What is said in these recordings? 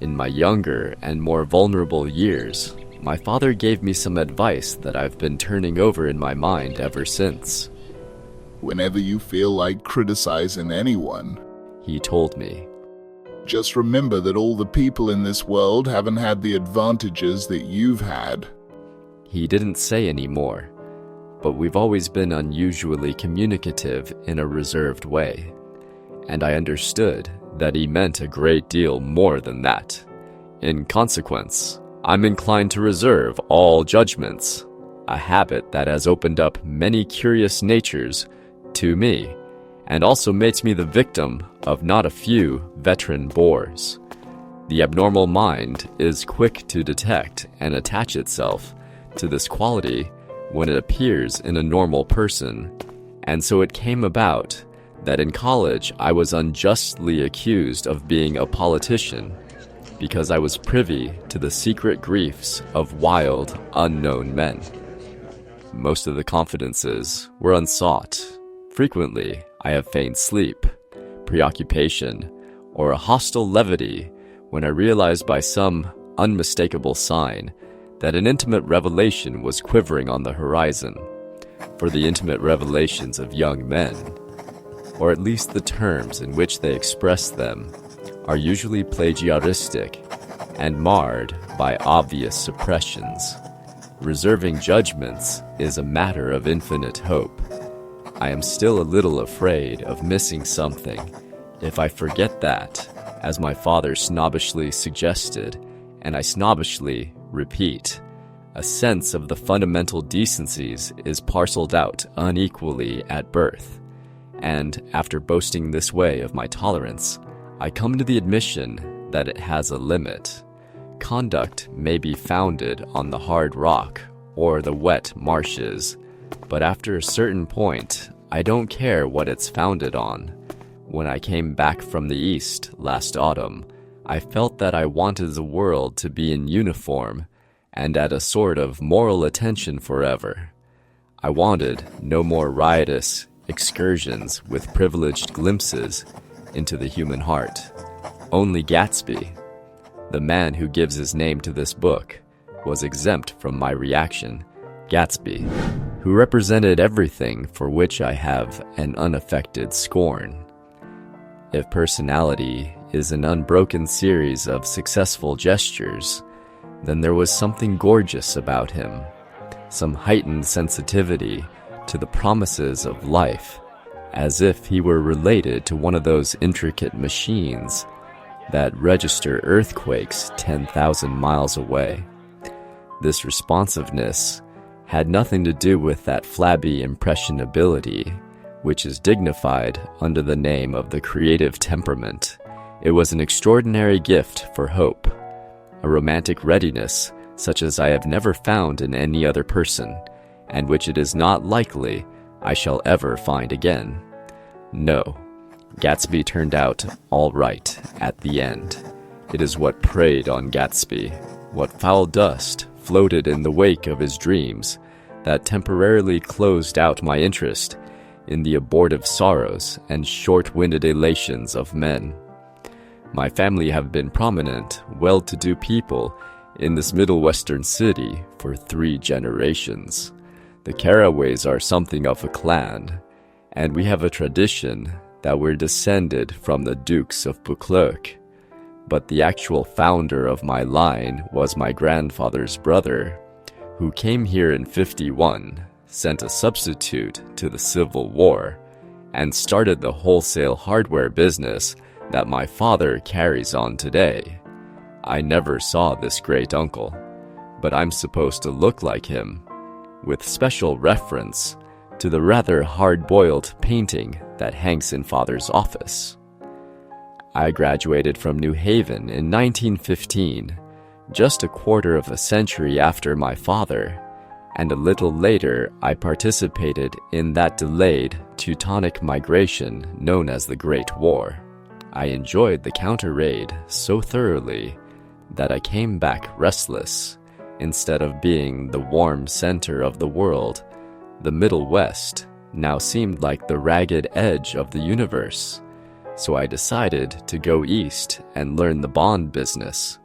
In my younger and more vulnerable years, my father gave me some advice that I've been turning over in my mind ever since. Whenever you feel like criticizing anyone, he told me, just remember that all the people in this world haven't had the advantages that you've had. He didn't say any more, but we've always been unusually communicative in a reserved way, and I understood that he meant a great deal more than that. In consequence, I'm inclined to reserve all judgments, a habit that has opened up many curious natures to me, and also makes me the victim of not a few veteran bores. The abnormal mind is quick to detect and attach itself to this quality when it appears in a normal person, and so it came about that in college I was unjustly accused of being a politician because I was privy to the secret griefs of wild, unknown men. Most of the confidences were unsought. Frequently, I have feigned sleep, preoccupation, or a hostile levity when I realized by some unmistakable sign that an intimate revelation was quivering on the horizon. For the intimate revelations of young men, or at least the terms in which they express them, are usually plagiaristic and marred by obvious suppressions. Reserving judgments is a matter of infinite hope. I am still a little afraid of missing something if I forget that, as my father snobbishly suggested, and I snobbishly repeat, a sense of the fundamental decencies is parceled out unequally at birth. And after boasting this way of my tolerance, I come to the admission that it has a limit. Conduct may be founded on the hard rock or the wet marshes, but after a certain point, I don't care what it's founded on. When I came back from the East last autumn, I felt that I wanted the world to be in uniform and at a sort of moral attention forever. I wanted no more riotous excursions with privileged glimpses into the human heart. Only Gatsby, the man who gives his name to this book, was exempt from my reaction. Gatsby, who represented everything for which I have an unaffected scorn. If personality is an unbroken series of successful gestures, then there was something gorgeous about him, some heightened sensitivity to the promises of life, as if he were related to one of those intricate machines that register earthquakes 10,000 miles away. This responsiveness had nothing to do with that flabby impressionability, which is dignified under the name of the creative temperament. It was an extraordinary gift for hope, a romantic readiness such as I have never found in any other person, and which it is not likely I shall ever find again. No, Gatsby turned out all right at the end. It is what preyed on Gatsby, what foul dust floated in the wake of his dreams, that temporarily closed out my interest in the abortive sorrows and short-winded elations of men. My family have been prominent, well-to-do people in this Middle Western city for 3 generations. The Carraways are something of a clan, and we have a tradition that we're descended from the Dukes of Buccleuch. But the actual founder of my line was my grandfather's brother, who came here in '51, sent a substitute to the Civil War, and started the wholesale hardware business that my father carries on today. I never saw this great uncle, but I'm supposed to look like him, with special reference to the rather hard-boiled painting that hangs in Father's office. I graduated from New Haven in 1915, just a quarter of a century after my father, and a little later I participated in that delayed Teutonic migration known as the Great War. I enjoyed the counter-raid so thoroughly that I came back restless. Instead of being the warm center of the world, the Middle West now seemed like the ragged edge of the universe, so I decided to go east and learn the bond business.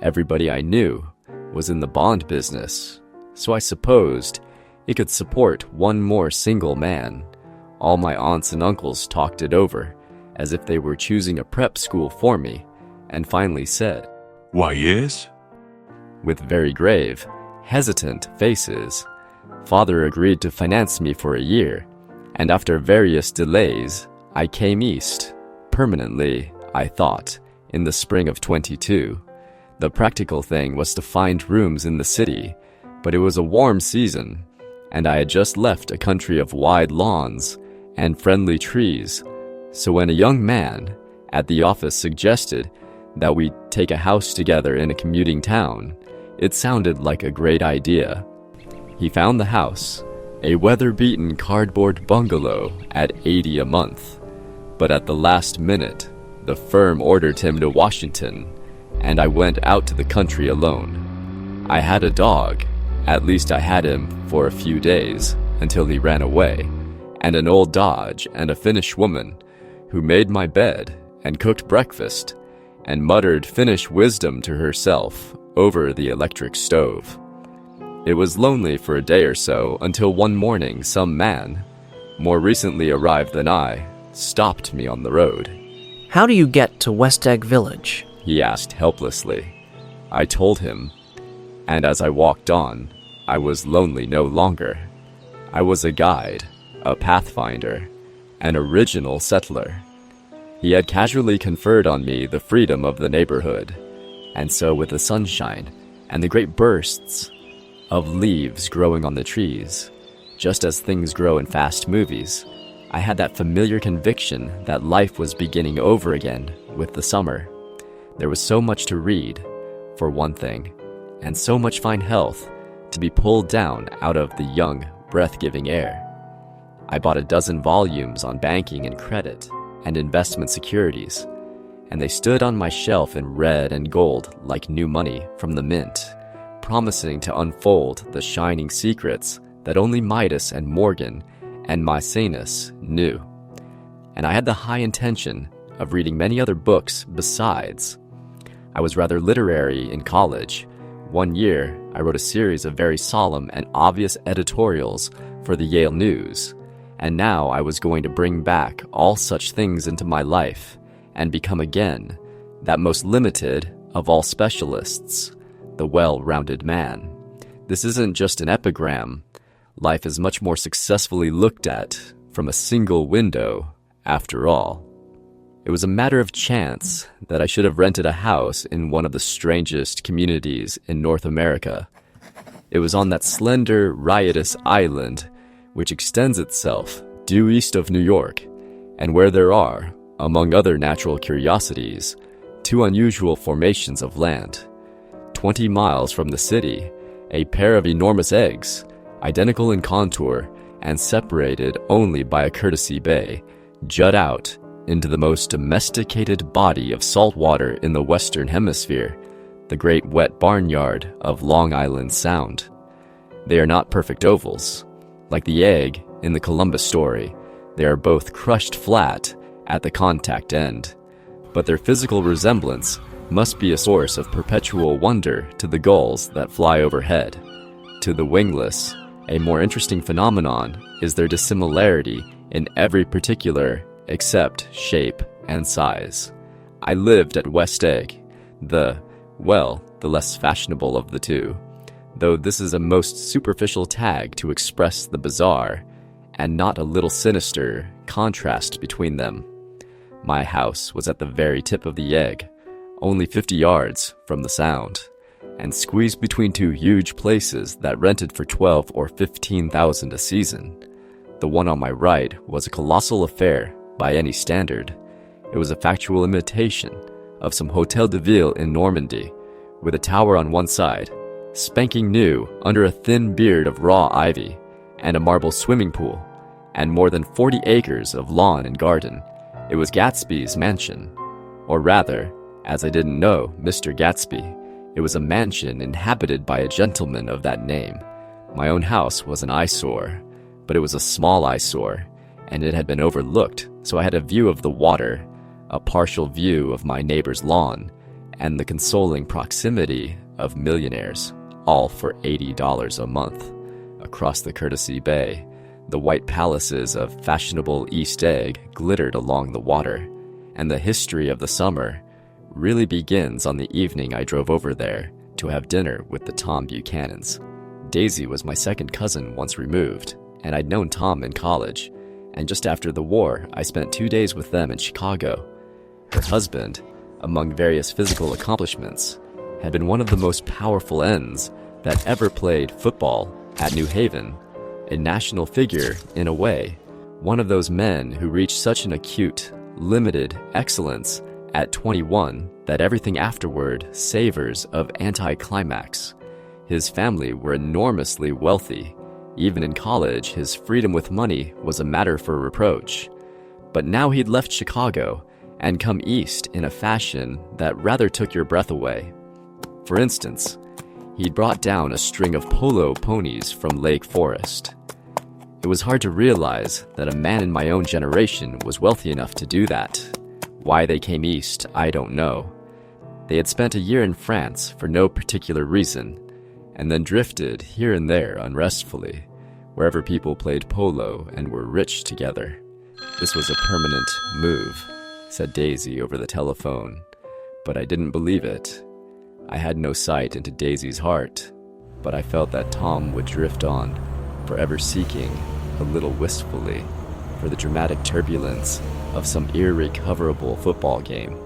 Everybody I knew was in the bond business, so I supposed it could support one more single man. All my aunts and uncles talked it over, as if they were choosing a prep school for me, and finally said, "Why, yes?" With very grave, hesitant faces. Father agreed to finance me for a year, and after various delays, I came east, permanently, I thought, in the spring of 22. The practical thing was to find rooms in the city, but it was a warm season, and I had just left a country of wide lawns and friendly trees. So when a young man at the office suggested that we take a house together in a commuting town, it sounded like a great idea. He found the house, a weather-beaten cardboard bungalow at $80 a month. But at the last minute, the firm ordered him to Washington, and I went out to the country alone. I had a dog, at least I had him for a few days, until he ran away, and an old Dodge and a Finnish woman who made my bed and cooked breakfast and muttered Finnish wisdom to herself over the electric stove. It was lonely for a day or so until one morning some man, more recently arrived than I, stopped me on the road. "How do you get to West Egg Village?" He asked helplessly. I told him, and as I walked on, I was lonely no longer. I was a guide, a pathfinder, an original settler. He had casually conferred on me the freedom of the neighborhood, and so with the sunshine and the great bursts of leaves growing on the trees, just as things grow in fast movies, I had that familiar conviction that life was beginning over again with the summer. There was so much to read, for one thing, and so much fine health to be pulled down out of the young, breath-giving air. I bought a dozen volumes on banking and credit and investment securities, and they stood on my shelf in red and gold like new money from the mint, promising to unfold the shining secrets that only Midas and Morgan and Maecenas knew. And I had the high intention of reading many other books besides. I was rather literary in college. One year, I wrote a series of very solemn and obvious editorials for the Yale News, and now I was going to bring back all such things into my life and become again that most limited of all specialists, the well-rounded man. This isn't just an epigram. Life is much more successfully looked at from a single window, after all. It was a matter of chance that I should have rented a house in one of the strangest communities in North America. It was on that slender, riotous island which extends itself due east of New York, and where there are, among other natural curiosities, two unusual formations of land. 20 miles from the city, a pair of enormous eggs, identical in contour and separated only by a courtesy bay, jut out into the most domesticated body of salt water in the Western Hemisphere, the great wet barnyard of Long Island Sound. They are not perfect ovals. Like the egg in the Columbus story, they are both crushed flat at the contact end, but their physical resemblance must be a source of perpetual wonder to the gulls that fly overhead. To the wingless, a more interesting phenomenon is their dissimilarity in every particular except shape and size. I lived at West Egg, the less fashionable of the two, though this is a most superficial tag to express the bizarre, and not a little sinister, contrast between them. My house was at the very tip of the egg, only 50 yards from the Sound, and squeezed between two huge places that rented for $12,000 or $15,000 a season. The one on my right was a colossal affair by any standard. It was a factual imitation of some Hotel de Ville in Normandy, with a tower on one side, spanking new under a thin beard of raw ivy, and a marble swimming pool, and more than 40 acres of lawn and garden. It was Gatsby's mansion, or rather, as I didn't know Mr. Gatsby, it was a mansion inhabited by a gentleman of that name. My own house was an eyesore, but it was a small eyesore, and it had been overlooked, so I had a view of the water a partial view of my neighbor's lawn, and the consoling proximity of millionaires, all for $80 a month. Across the Courtesy Bay, the white palaces of fashionable East Egg glittered along the water, and the history of the summer really begins on the evening I drove over there to have dinner with the Tom Buchanans. Daisy was my second cousin once removed, and I'd known Tom in college, and just after the war, I spent 2 days with them in Chicago. Her husband, among various physical accomplishments, had been one of the most powerful ends that ever played football at New Haven, a national figure in a way, one of those men who reached such an acute, limited excellence at 21 that everything afterward savors of anticlimax. His family were enormously wealthy. Even in college, his freedom with money was a matter for reproach. But now he'd left Chicago and come east in a fashion that rather took your breath away. For instance, he'd brought down a string of polo ponies from Lake Forest. It was hard to realize that a man in my own generation was wealthy enough to do that. Why they came east, I don't know. They had spent a year in France for no particular reason, and then drifted here and there unrestfully, wherever people played polo and were rich together. This was a permanent move, said Daisy over the telephone, but I didn't believe it. I had no sight into Daisy's heart, but I felt that Tom would drift on, forever seeking, a little wistfully, for the dramatic turbulence of some irrecoverable football game.